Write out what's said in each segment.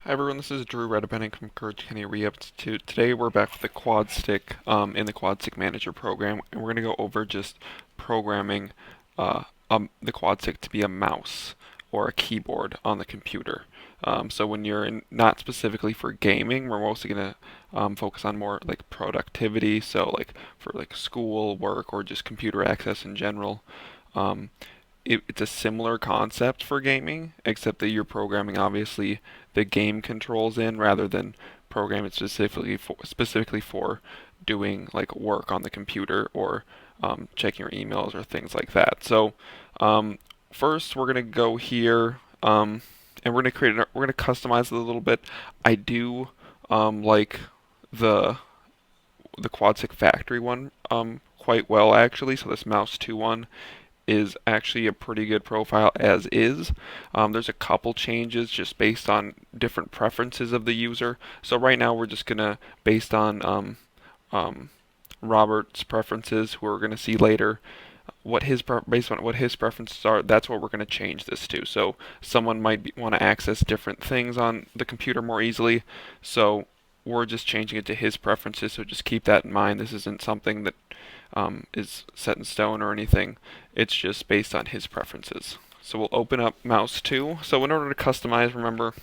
Hi everyone, this is Drew Redepenning from Courage County Re-Institute. Today we're back with the Quadstick in the Quadstick Manager program, and we're going to go over just programming the Quadstick to be a mouse or a keyboard on the computer. So when you're not specifically for gaming, we're mostly going to focus on more like productivity, so like for like school, work, or just computer access in general. Um, it's a similar concept for gaming, except that you're programming obviously the game controls in rather than programming specifically for doing like work on the computer or checking your emails or things like that. So first we're gonna go here and we're gonna customize it a little bit. I do like the the Quadstick factory one quite well actually. So this mouse 2 one is actually a pretty good profile as is. There's a couple changes just based on different preferences of the user. So right now we're just gonna, based on Robert's preferences, who we're gonna see later, based on what his preferences are, that's what we're gonna change this to. So someone might want to access different things on the computer more easily. So we're just changing it to his preferences. So just keep that in mind. This isn't something that is set in stone or anything. It's just based on his preferences. So we'll open up mouse 2. So in order to customize, remember,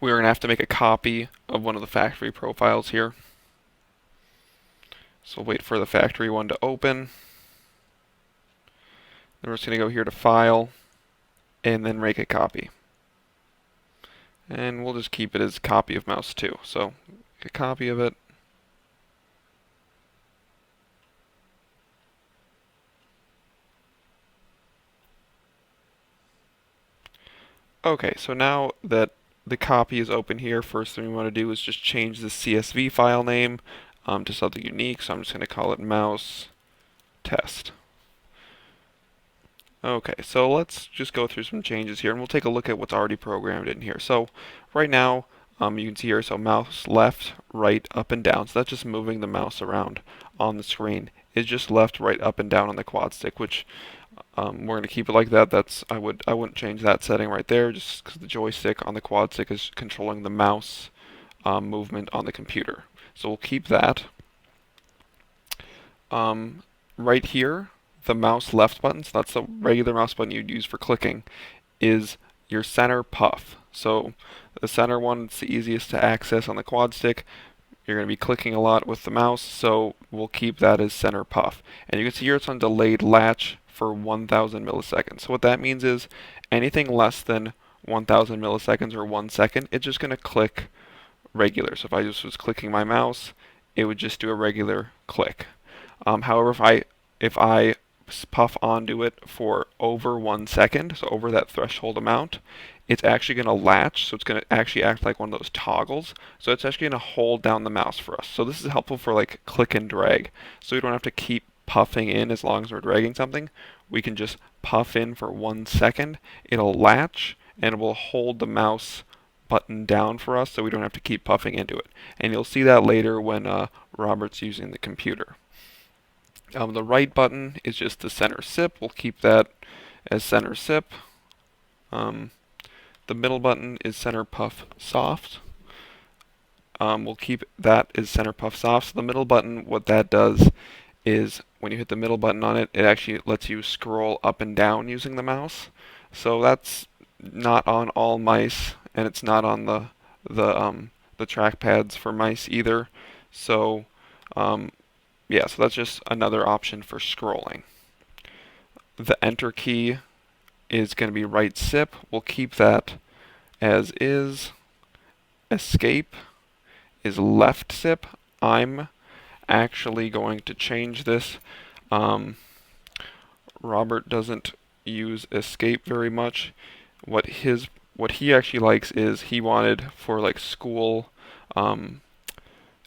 we're going to have to make a copy of one of the factory profiles here. So we'll wait for the factory one to open. Then we're just going to go here to File, and then make a copy. And we'll just keep it as copy of mouse 2. So make a copy of it. Okay, so now that the copy is open here, first thing we want to do is just change the CSV file name to something unique. So I'm just going to call it mouse test. Okay, so let's just go through some changes here, and we'll take a look at what's already programmed in here. So right now, you can see here, so mouse left, right, up, and down. So that's just moving the mouse around on the screen. It's just left, right, up, and down on the quad stick, which we're going to keep it like that. I wouldn't change that setting right there, just because the joystick on the quad stick is controlling the mouse movement on the computer. So we'll keep that. Right here, the mouse left button, so that's the regular mouse button you'd use for clicking, is your center puff. So the center one is the easiest to access on the quad stick. You're going to be clicking a lot with the mouse, so we'll keep that as center puff. And you can see here it's on delayed latch for 1000 milliseconds. So what that means is anything less than 1000 milliseconds or 1 second, it's just going to click regular. So if I just was clicking my mouse, it would just do a regular click. However, if I puff onto it for over 1 second, so over that threshold amount, it's actually going to latch, so it's going to actually act like one of those toggles. So it's actually going to hold down the mouse for us. So this is helpful for like click and drag. So we don't have to keep puffing in as long as we're dragging something. We can just puff in for 1 second. It'll latch and it will hold the mouse button down for us, so we don't have to keep puffing into it. And you'll see that later when Robert's using the computer. The right button is just the center sip. We'll keep that as center sip. The middle button is center puff soft. We'll keep that as center puff soft. So the middle button, what that does is when you hit the middle button on it, it actually lets you scroll up and down using the mouse. So that's not on all mice, and it's not on the trackpads for mice either. So yeah, so that's just another option for scrolling. The enter key is going to be right sip. We'll keep that as is. Escape is left sip. I'm actually going to change this. Robert doesn't use escape very much. What he actually likes is he wanted for like school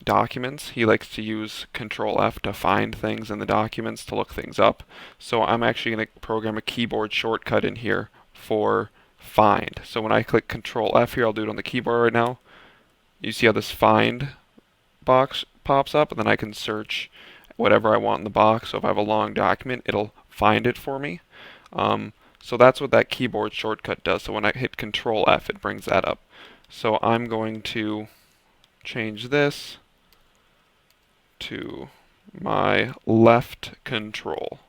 documents. He likes to use Control F to find things in the documents, to look things up. So I'm actually going to program a keyboard shortcut in here for find. So when I click Control F here, I'll do it on the keyboard right now. You see how this find box pops up, and then I can search whatever I want in the box. So if I have a long document, it'll find it for me. So that's what that keyboard shortcut does. So when I hit Control F, it brings that up. So I'm going to change this to my left control.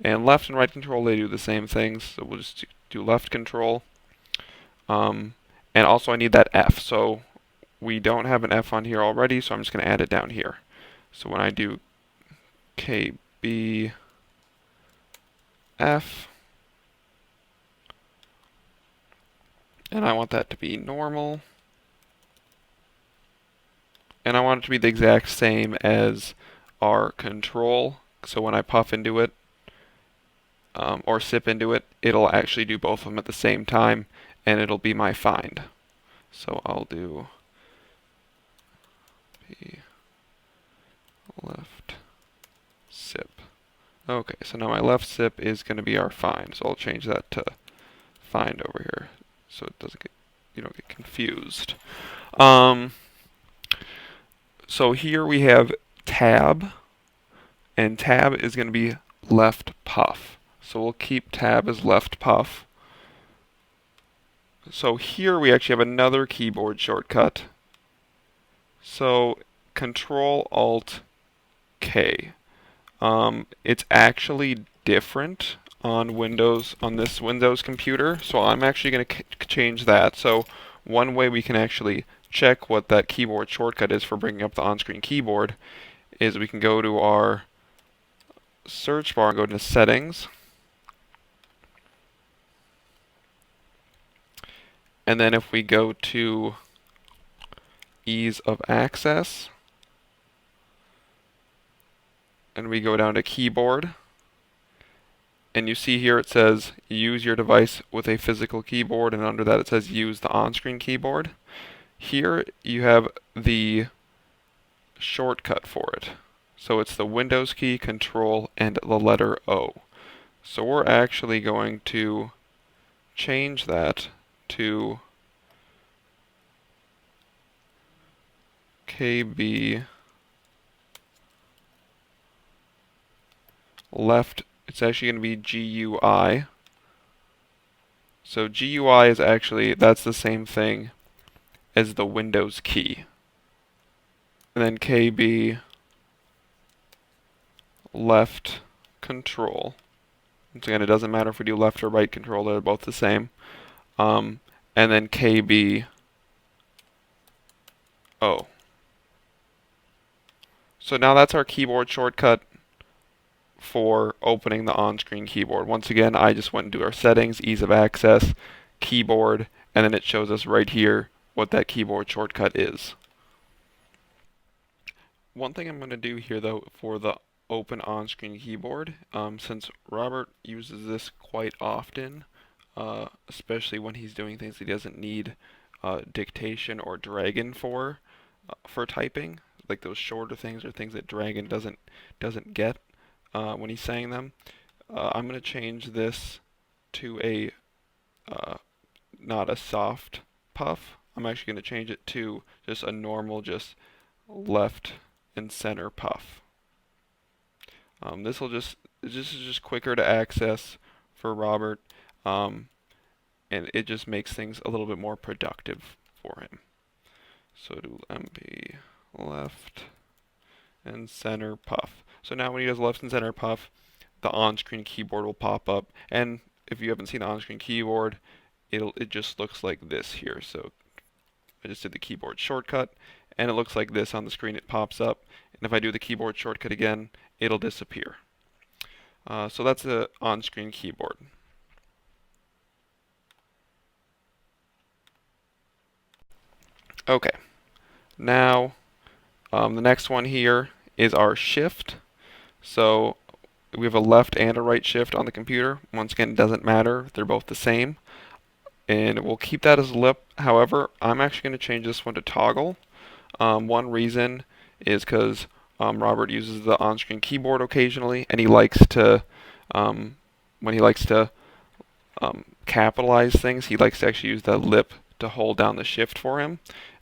And left and right control, they do the same things. So we'll just do left control. And also I need that F. So we don't have an F on here already, so I'm just going to add it down here. So when I do KB F, and I want that to be normal, and I want it to be the exact same as our control. So when I puff into it, or sip into it, it'll actually do both of them at the same time, and it'll be my find. So I'll do P left sip. Okay, so now my left sip is going to be our find. So I'll change that to find over here, so it doesn't get, you don't get confused. So here we have tab, and tab is going to be left puff. So we'll keep tab as left puff. So here we actually have another keyboard shortcut. So Control Alt K. It's actually different on Windows, on this Windows computer, so I'm actually going to change that. So one way we can actually check what that keyboard shortcut is for bringing up the on-screen keyboard is we can go to our search bar and go to Settings. And then if we go to Ease of Access, and we go down to Keyboard, and you see here it says use your device with a physical keyboard, and under that it says use the on-screen keyboard. Here you have the shortcut for it. So it's the Windows key, Control, and the letter O. So we're actually going to change that to KB left. It's actually going to be GUI. So GUI is actually, that's the same thing as the Windows key. And then KB left control. Once again, it doesn't matter if we do left or right control, they're both the same. And then KB O. So now that's our keyboard shortcut for opening the on-screen keyboard. Once again, I just went into our settings, ease of access, keyboard, and then it shows us right here what that keyboard shortcut is. One thing I'm going to do here though for the open on-screen keyboard, since Robert uses this quite often, especially when he's doing things he doesn't need dictation or dragon for typing, like those shorter things or things that dragon doesn't get when he's saying them. I'm going to change this to a not a soft puff. I'm actually going to change it to just a normal, just left and center puff. This is just quicker to access for Robert, and it just makes things a little bit more productive for him. So do MP left and center puff. So now when he does left and center puff, the on-screen keyboard will pop up, and if you haven't seen the on-screen keyboard, it just looks like this here. So I just did the keyboard shortcut, and it looks like this on the screen. It pops up, and if I do the keyboard shortcut again, it'll disappear. So that's the on-screen keyboard. Okay, now the next one here is our shift. So we have a left and a right shift on the computer. Once again, it doesn't matter, they're both the same. And we'll keep that as lip. However, I'm actually going to change this one to toggle. One reason is because Robert uses the on-screen keyboard occasionally, and he likes to, when he likes to capitalize things, he likes to actually use the lip to hold down the shift for him.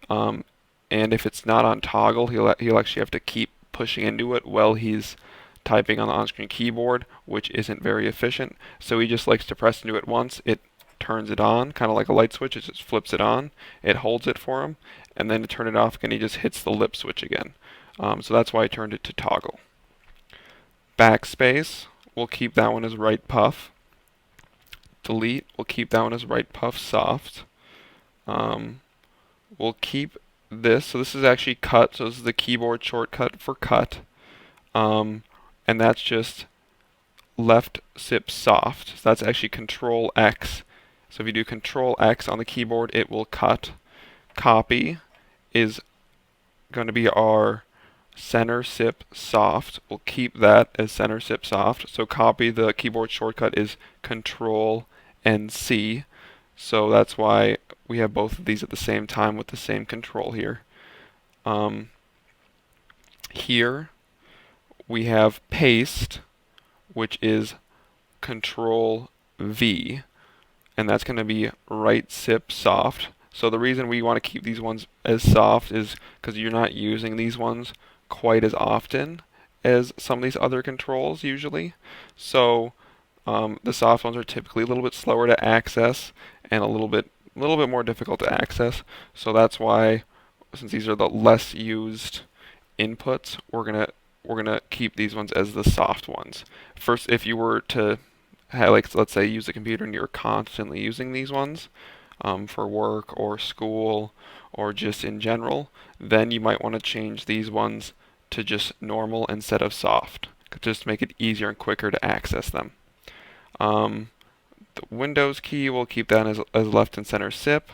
Um, and if it's not on toggle, he'll actually have to keep pushing into it while he's typing on the on-screen keyboard, which isn't very efficient. So he just likes to press into it once. It turns it on, kind of like a light switch. It just flips it on. It holds it for him, and then to turn it off again, he just hits the lip switch again. So that's why I turned it to toggle. Backspace, we'll keep that one as right puff. Delete, we'll keep that one as right puff soft. We'll keep this. So this is actually cut. So this is the keyboard shortcut for cut. And that's just left sip soft. So that's actually Control X. So if you do Control X on the keyboard, it will cut. Copy is going to be our center sip soft. We'll keep that as center sip soft. So copy, the keyboard shortcut is Control and C. So that's why we have both of these at the same time with the same control here. Here we have paste, which is Control V, and that's going to be right sip soft. So the reason we want to keep these ones as soft is because you're not using these ones quite as often as some of these other controls usually. So the soft ones are typically a little bit slower to access and a little bit more difficult to access. So that's why, since these are the less used inputs, we're gonna keep these ones as the soft ones. First, if you were to have, like, let's say, use a computer and you're constantly using these ones for work or school or just in general, then you might want to change these ones to just normal instead of soft, just to make it easier and quicker to access them. The Windows key, we'll keep that as left and center sip.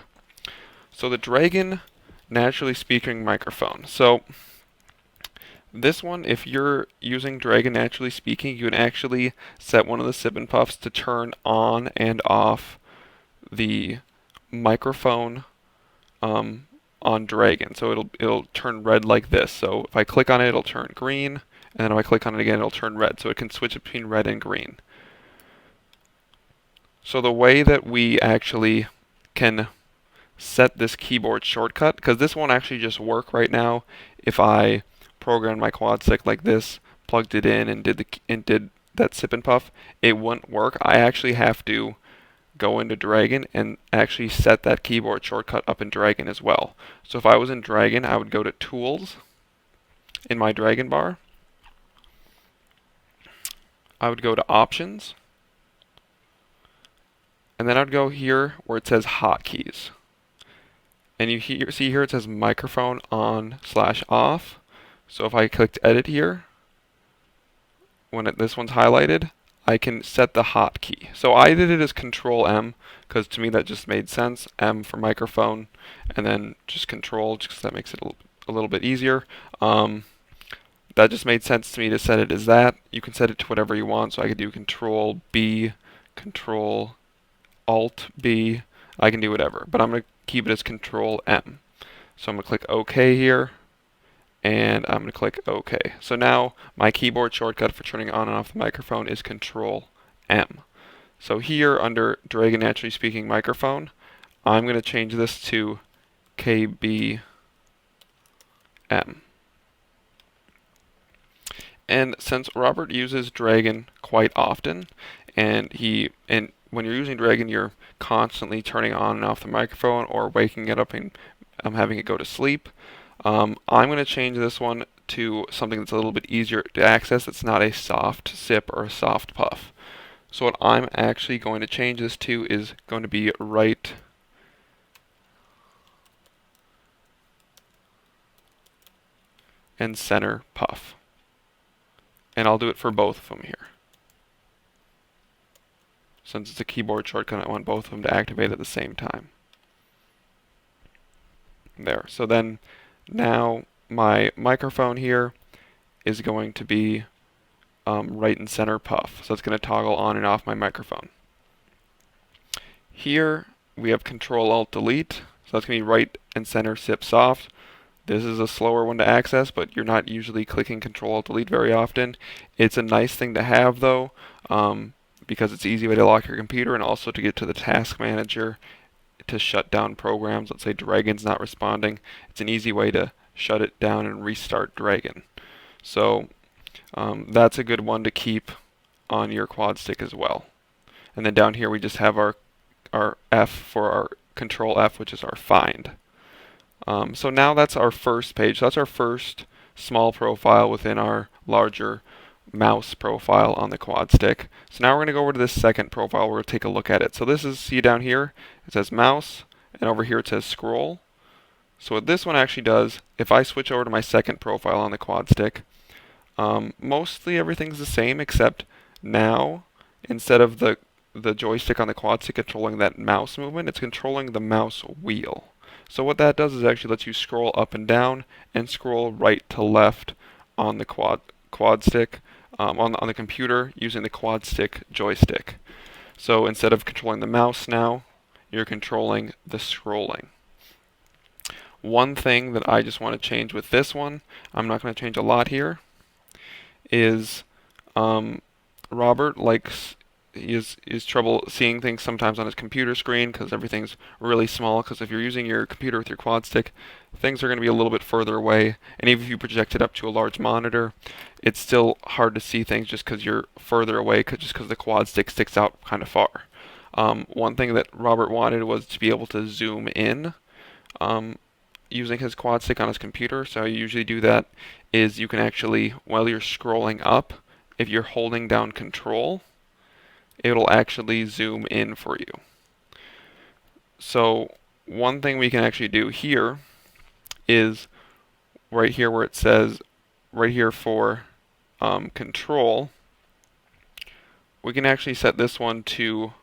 So the Dragon naturally speaking microphone. So this one, if you're using Dragon naturally speaking, you can actually set one of the sip and puffs to turn on and off the microphone on Dragon. So it'll turn red like this. So if I click on it, it'll turn green, and then if I click on it again, it'll turn red. So it can switch between red and green. So the way that we actually can set this keyboard shortcut, because this won't actually just work right now if I programmed my Quadstick like this, plugged it in, and did that sip and puff, it wouldn't work. I actually have to go into Dragon and actually set that keyboard shortcut up in Dragon as well. So if I was in Dragon, I would go to Tools in my Dragon bar. I would go to Options, and then I'd go here where it says Hotkeys. And you see here it says microphone on/off. So if I clicked edit here, when this one's highlighted, I can set the hotkey. So I did it as Control M because to me that just made sense. M for microphone, and then just Control, just because that makes it a little bit easier. That just made sense to me to set it as that. You can set it to whatever you want. So I could do Control B, Control Alt B. I can do whatever, but I'm going to keep it as Control M. So I'm going to click OK here, and I'm going to click OK. So now my keyboard shortcut for turning on and off the microphone is Control M. So here under Dragon Naturally Speaking Microphone, I'm going to change this to KBM. And since Robert uses Dragon quite often, and when you're using Dragon, you're constantly turning on and off the microphone or waking it up and having it go to sleep. I'm going to change this one to something that's a little bit easier to access. It's not a soft sip or a soft puff. So what I'm actually going to change this to is going to be right and center puff. And I'll do it for both of them here. Since it's a keyboard shortcut, I want both of them to activate at the same time. There. So then now my microphone here is going to be right and center puff. So it's going to toggle on and off my microphone. Here we have Control Alt Delete. So that's going to be right and center sip soft. This is a slower one to access, but you're not usually clicking Control-Alt-Delete very often. It's a nice thing to have though, because it's an easy way to lock your computer and also to get to the task manager to shut down programs. Let's say Dragon's not responding. It's an easy way to shut it down and restart Dragon. So that's a good one to keep on your Quadstick as well. And then down here we just have our F for our Control F, which is our find. So now that's our first page. So that's our first small profile within our larger mouse profile on the Quadstick. So now we're going to go over to this second profile. We're going to take a look at it. So this is, see down here, it says mouse, and over here it says scroll. So what this one actually does, if I switch over to my second profile on the Quadstick, mostly everything's the same except now, instead of the joystick on the Quadstick controlling that mouse movement, it's controlling the mouse wheel. So what that does is actually lets you scroll up and down and scroll right to left on the Quadstick, on the computer using the Quadstick joystick. So instead of controlling the mouse now, you're controlling the scrolling. One thing that I just want to change with this one, I'm not going to change a lot here, is Robert likes is trouble seeing things sometimes on his computer screen because everything's really small. Because if you're using your computer with your Quadstick, things are going to be a little bit further away, and even if you project it up to a large monitor, it's still hard to see things just because you're further away, just because the Quadstick sticks out kind of far. One thing that Robert wanted was to be able to zoom in using his Quadstick on his computer. So how you usually do that is you can actually, while you're scrolling up, if you're holding down Control, it'll actually zoom in for you. So one thing we can actually do here is right here where it says, right here for Control, we can actually set this one to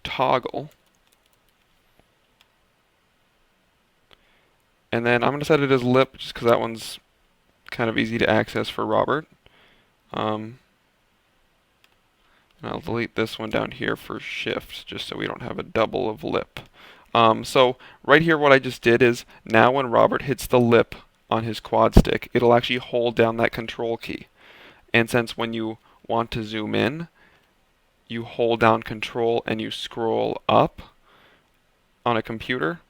toggle. And then I'm going to set it as lip just because that one's kind of easy to access for Robert. And I'll delete this one down here for shift just so we don't have a double of lip. So right here what I just did is now when Robert hits the lip on his Quadstick, it'll actually hold down that Control key. And since when you want to zoom in, you hold down Control and you scroll up on a computer,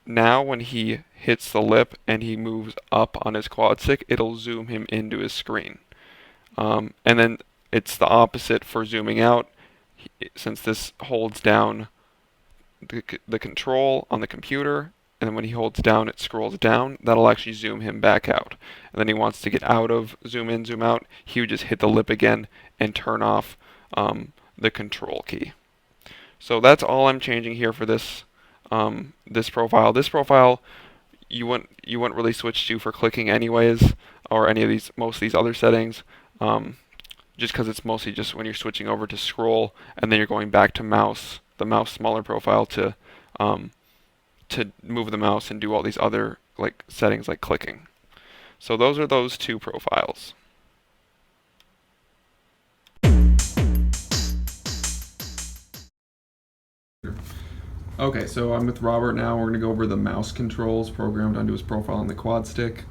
now when he hits the lip and he moves up on his Quadstick, it'll zoom him into his screen. And then it's the opposite for zooming out. Since this holds down the Control on the computer, and then when he holds down, it scrolls down, that'll actually zoom him back out. And then he wants to get out of zoom in, zoom out, he would just hit the lip again and turn off the Control key. So that's all I'm changing here for this this profile. This profile you wouldn't really switch to for clicking anyways, or any of these, most of these other settings, just because it's mostly just when you're switching over to scroll and then you're going back to mouse, the mouse smaller profile to move the mouse and do all these other like settings like clicking. So those are those two profiles. Okay, so I'm with Robert now. We're going to go over the mouse controls programmed onto his profile on the Quadstick.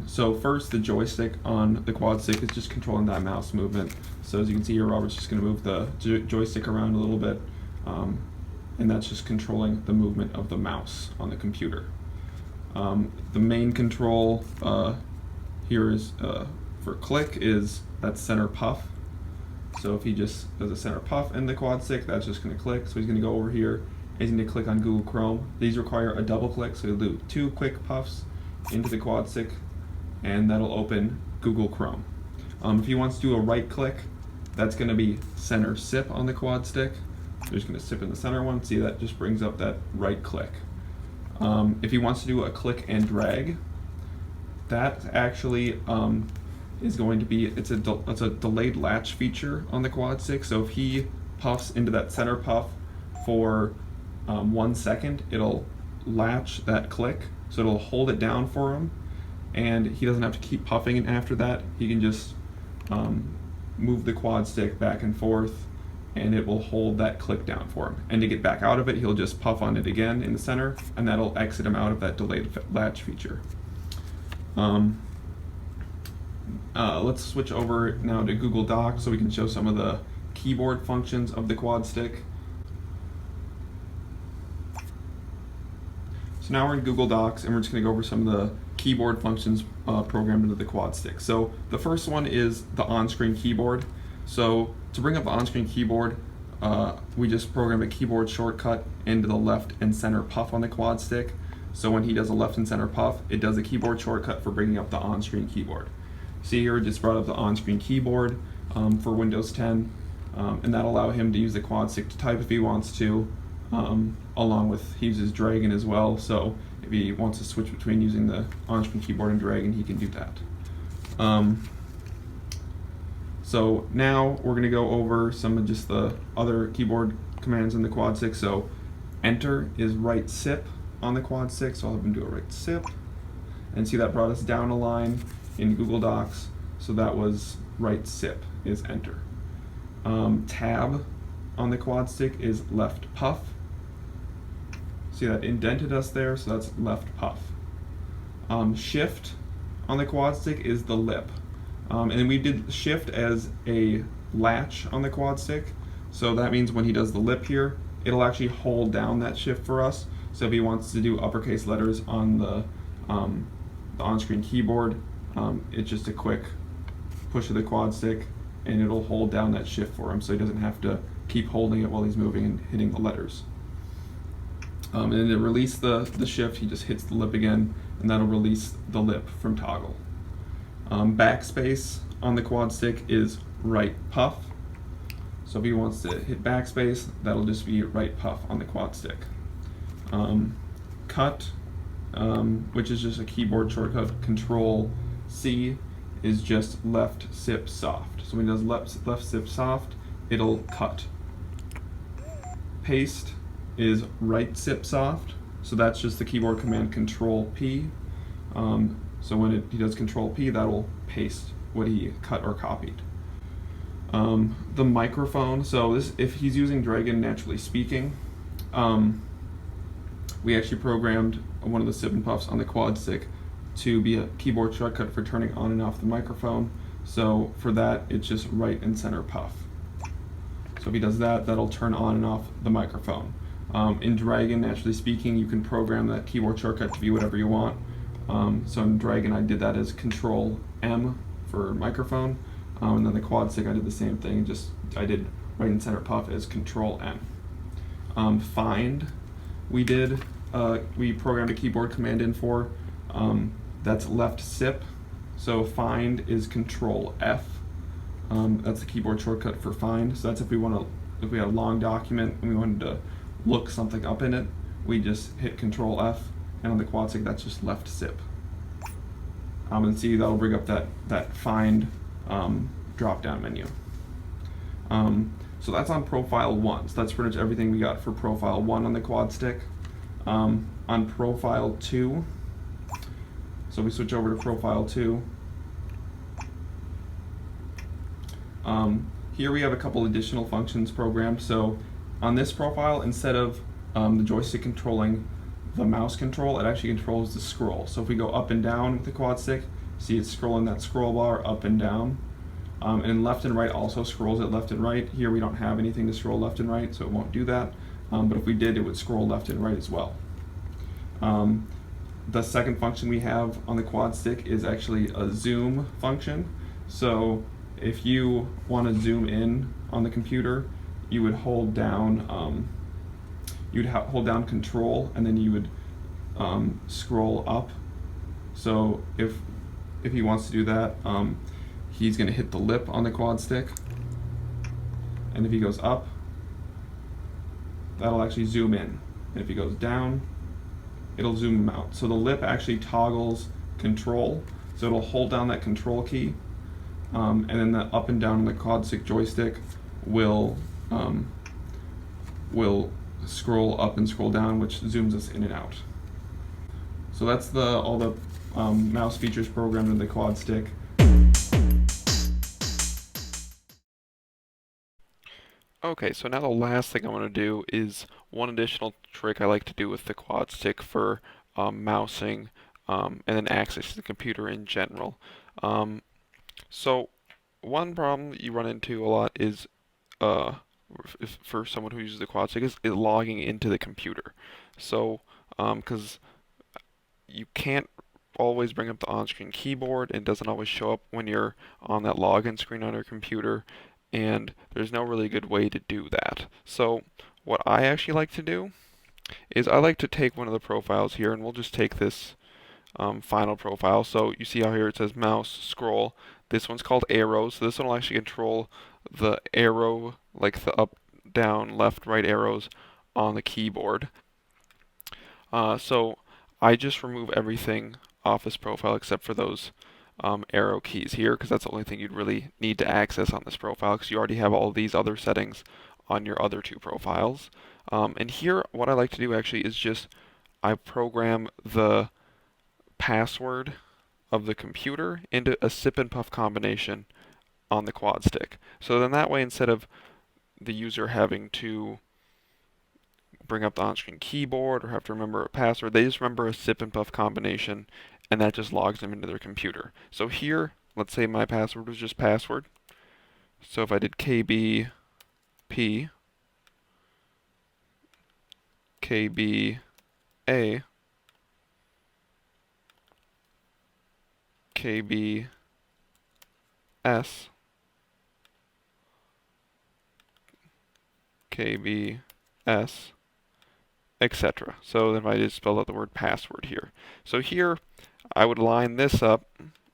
So first, the joystick on the Quadstick is just controlling that mouse movement. So as you can see here, Robert's just going to move the joystick around a little bit, and that's just controlling the movement of the mouse on the computer. The main control here is for click is that center puff. So if he just does a center puff in the Quadstick, that's just going to click. So he's going to go over here. He's going to click on Google Chrome. These require a double click, so he'll do 2 quick puffs into the Quadstick, and that'll open Google Chrome. If he wants to do a right click, that's going to be center sip on the Quadstick. So he's going to sip in the center one. See, that just brings up that right click. If he wants to do a click and drag, that actually is going to be, it's a delayed latch feature on the Quadstick. So if he puffs into that center puff for 1 second, it'll latch that click, so it'll hold it down for him, and he doesn't have to keep puffing it after that. He can just move the Quadstick back and forth, and it will hold that click down for him. And to get back out of it, he'll just puff on it again in the center, and that'll exit him out of that delayed latch feature. Um, let's switch over now to Google Docs so we can show some of the keyboard functions of the Quadstick. So now we're in Google Docs and we're just going to go over some of the keyboard functions programmed into the Quadstick. So the first one is the on-screen keyboard. So to bring up the on-screen keyboard, we just program a keyboard shortcut into the left and center puff on the Quadstick. So when he does a left and center puff, it does a keyboard shortcut for bringing up the on-screen keyboard. See here, it just brought up the on-screen keyboard for Windows 10, and that'll allow him to use the Quadstick to type if he wants to, along with, he uses Dragon as well, so if he wants to switch between using the on-screen keyboard and Dragon, he can do that. So now we're going to go over some of just the other keyboard commands in the Quadstick. So enter is right sip on the Quadstick, so I'll have him do a right sip. And see, that brought us down a line in Google Docs, so that was right sip is enter. Tab on the Quadstick is left puff. See, that indented us there, so that's left puff. Shift on the Quadstick is the lip. And we did shift as a latch on the Quadstick, so that means when he does the lip here, it'll actually hold down that shift for us. So if he wants to do uppercase letters on the on-screen keyboard, it's just a quick push of the Quadstick and it'll hold down that shift for him, so he doesn't have to keep holding it while he's moving and hitting the letters. And then to release the shift, he just hits the lip again, and that'll release the lip from toggle. Backspace on the Quadstick is right puff. So if he wants to hit backspace, that'll just be right puff on the Quadstick. Cut, which is just a keyboard shortcut, Control C, is just left sip soft. So when he does left sip soft, it'll cut. Paste is right sip soft. So that's just the keyboard command Control P. So when he does Control P, that'll paste what he cut or copied. The microphone, so this, if he's using Dragon Naturally Speaking, we actually programmed one of the sip and puffs on the Quadstick to be a keyboard shortcut for turning on and off the microphone. So for that, it's just right and center puff. So if he does that, that'll turn on and off the microphone. In Dragon Naturally Speaking, you can program that keyboard shortcut to be whatever you want. So in Dragon, I did that as Control M for microphone, and then the Quadstick, I did the same thing. Just I did right and center puff as Control M. Find, we programmed a keyboard command in for. That's left sip. So find is Control F. That's the keyboard shortcut for find. So that's if we had a long document and we wanted to look something up in it, we just hit Control F, and on the Quadstick that's just left sip. And see, that'll bring up that find drop down menu. So that's on profile 1. So that's pretty much everything we got for profile 1 on the Quadstick. On profile 2, so we switch over to profile 2. Here we have a couple additional functions programmed. So on this profile, instead of the joystick controlling the mouse control, it actually controls the scroll. So if we go up and down with the Quadstick, see it's scrolling that scroll bar up and down. And left and right also scrolls it left and right. Here we don't have anything to scroll left and right, so it won't do that. But if we did, it would scroll left and right as well. The second function we have on the Quadstick is actually a zoom function. So if you want to zoom in on the computer, you would hold down hold down Control, and then you would scroll up. So if he wants to do that, he's going to hit the lip on the Quadstick, and if he goes up, that'll actually zoom in, and if he goes down, it'll zoom him out. So the lip actually toggles Control, so it'll hold down that Control key, and then the up and down on the Quadstick joystick will scroll up and scroll down, which zooms us in and out. So that's all the mouse features programmed in the Quadstick. Okay, so now the last thing I want to do is one additional trick I like to do with the Quadstick for mousing and then access the computer in general. Um, so one problem that you run into a lot is uh, for someone who uses the Quadstick is logging into the computer. So because you can't always bring up the on-screen keyboard, and it doesn't always show up when you're on that login screen on your computer, and there's no really good way to do that. So what I actually like to do is I like to take one of the profiles here, and we'll just take this final profile. So you see how here it says mouse scroll. This one's called arrows. So this one will actually control the arrow, like the up, down, left, right arrows on the keyboard. So I just remove everything off this profile except for those arrow keys here, because that's the only thing you'd really need to access on this profile, because you already have all these other settings on your other two profiles. And here, what I like to do actually is just I program the password of the computer into a sip and puff combination on the Quadstick. So then that way, instead of the user having to bring up the on-screen keyboard or have to remember a password, they just remember a sip and puff combination, and that just logs them into their computer. So here, let's say my password was just password. So if I did KBP, KBA, KBS, KBS, etc. So then I just spelled out the word password here. So here I would line this up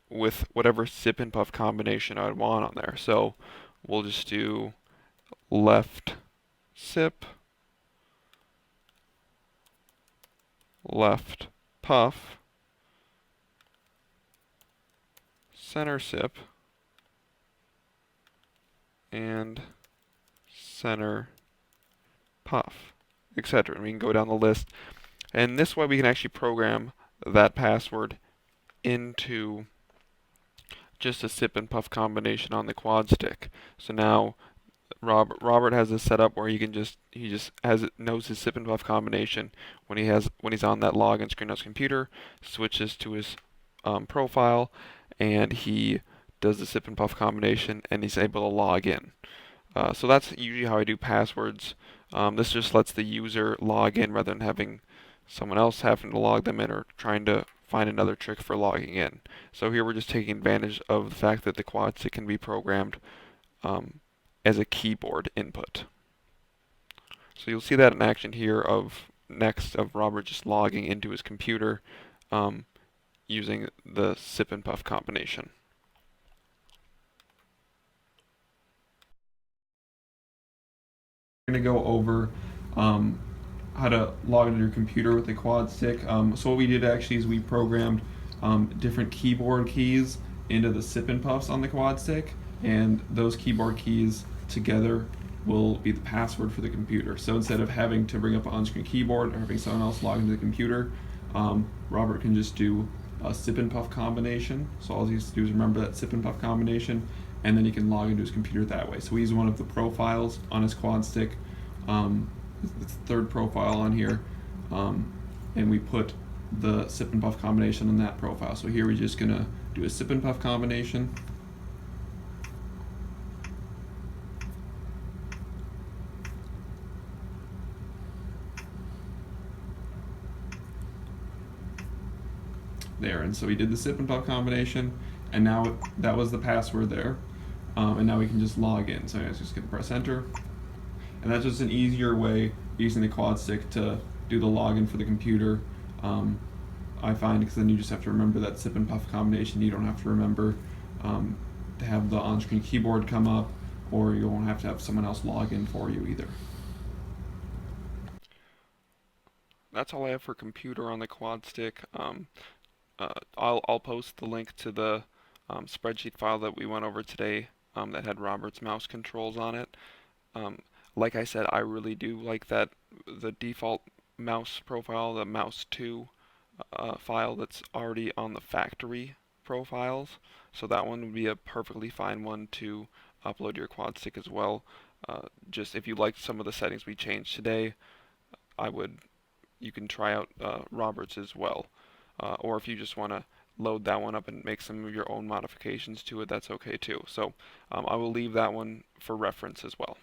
with whatever sip and puff combination I would want on there. So we'll just do left sip, left puff, center sip, and center puff, etc. And we can go down the list. And this way we can actually program that password into just a sip and puff combination on the Quadstick. So now Robert has this set up where he just knows his sip and puff combination when he's on that login screen on his computer, switches to his profile, and he does the sip and puff combination, and he's able to log in. So that's usually how I do passwords. This just lets the user log in rather than having someone else having to log them in or trying to find another trick for logging in. So here we're just taking advantage of the fact that the Quadstick can be programmed as a keyboard input. So you'll see that in action here of Robert just logging into his computer using the sip and puff combination. We're going to go over how to log into your computer with the Quadstick. So what we did actually is we programmed different keyboard keys into the sip and puffs on the Quadstick, and those keyboard keys together will be the password for the computer. So instead of having to bring up an on-screen keyboard or having someone else log into the computer, Robert can just do a sip and puff combination. So all he has to do is remember that sip and puff combination, and then he can log into his computer that way. So we use one of the profiles on his Quadstick. It's the third profile on here, and we put the sip and puff combination on that profile. So here we're just gonna do a sip and puff combination. There, and so we did the sip and puff combination, and now that was the password there, and now we can just log in. So I'm just gonna press enter, and that's just an easier way using the Quadstick to do the login for the computer. I find, because then you just have to remember that sip and puff combination. You don't have to remember to have the on-screen keyboard come up, or you won't have to have someone else log in for you either. That's all I have for computer on the Quadstick. I'll post the link to the spreadsheet file that we went over today that had Robert's mouse controls on it. Like I said, I really do like that the default mouse profile, the mouse 2 file that's already on the factory profiles. So that one would be a perfectly fine one to upload your Quadstick as well. Just if you liked some of the settings we changed today, you can try out Robert's as well. or if you just want to load that one up and make some of your own modifications to it, that's okay too. So I will leave that one for reference as well.